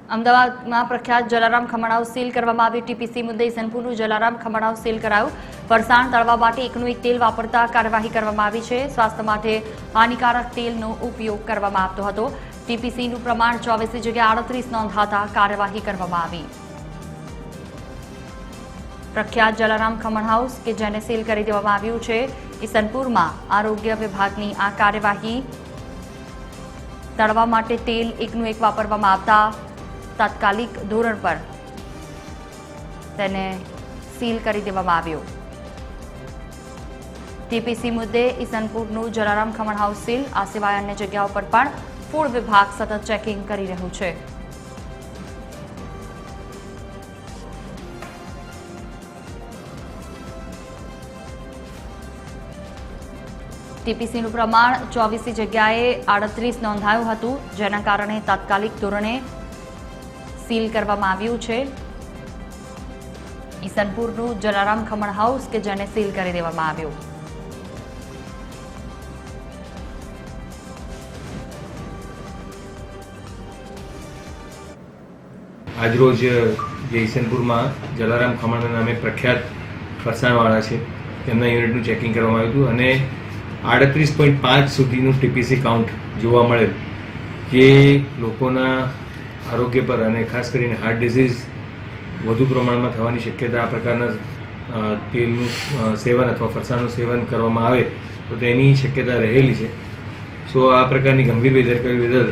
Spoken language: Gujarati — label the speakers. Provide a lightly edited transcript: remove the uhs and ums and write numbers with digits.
Speaker 1: અમદાવાદમાં પ્રખ્યાત જલારામ ખમણ હાઉસ સીલ કરવામાં આવ્યું। ટીપીસી મુદ્દે ઇસનપુરનું જલારામ ખમણ હાઉસ સીલ કરાયું। ફરસાણ તળવા માટે એકનું એક તેલ વાપરતા કાર્યવાહી કરવામાં આવી છે। સ્વાસ્થ્ય માટે હાનિકારક તેલનો ઉપયોગ કરવામાં આવતો હતો। ટીપીસીનું પ્રમાણ 24ની જગ્યાએ 38 નોંધાતા કાર્યવાહી કરવામાં આવી। પ્રખ્યાત જલારામ ખમણ હાઉસ કે જેને સીલ કરી દેવામાં આવ્યું છે। ઇસનપુરમાં આરોગ્ય વિભાગની આ કાર્યવાહી તળવા માટે તેલ એકનું એક વાપરવામાં આવતા તાત્કાલિક ધોરણ પર તેને સીલ કરી દેવામાં આવ્યું। ટીપીસી મુદ્દે ઇસનપુરનું જલારામ ખમણ હાઉસ સીલ। આ સિવાય અન્ય જગ્યાઓ પર પણ ફૂડ વિભાગ સતત ચેકિંગ કરી રહ્યું છે। ટીપીસીનું પ્રમાણ 24ની જગ્યાએ 38 નોંધાયું હતું, જેના કારણે તાત્કાલિક ધોરણે સીલ કરવામાં આવ્યું છે। ઇસનપુરનું જલારામ ખમણ હાઉસ કે જેને સીલ કરી દેવામાં આવ્યું।
Speaker 2: આજરોજ જે ઇસનપુરમાં જલારામ ખમણના નામે પ્રખ્યાત ફરસાણવાળા છે તેમના યુનિટનું ચેકિંગ કરવામાં આવ્યું હતું અને 38.5 સુધીનું ટીપીસી કાઉન્ટ જોવા મળેલ, જે લોકોના આરોગ્ય પર અને ખાસ કરીને હાર્ટ ડિઝીઝ વધુ પ્રમાણમાં થવાની શક્યતા આ પ્રકારના તેલનું સેવન અથવા ફરસાણનું સેવન કરવામાં આવે તો તેની શક્યતા રહેલી છે। સો આ પ્રકારની ગંભીર બેદરકારી બદલ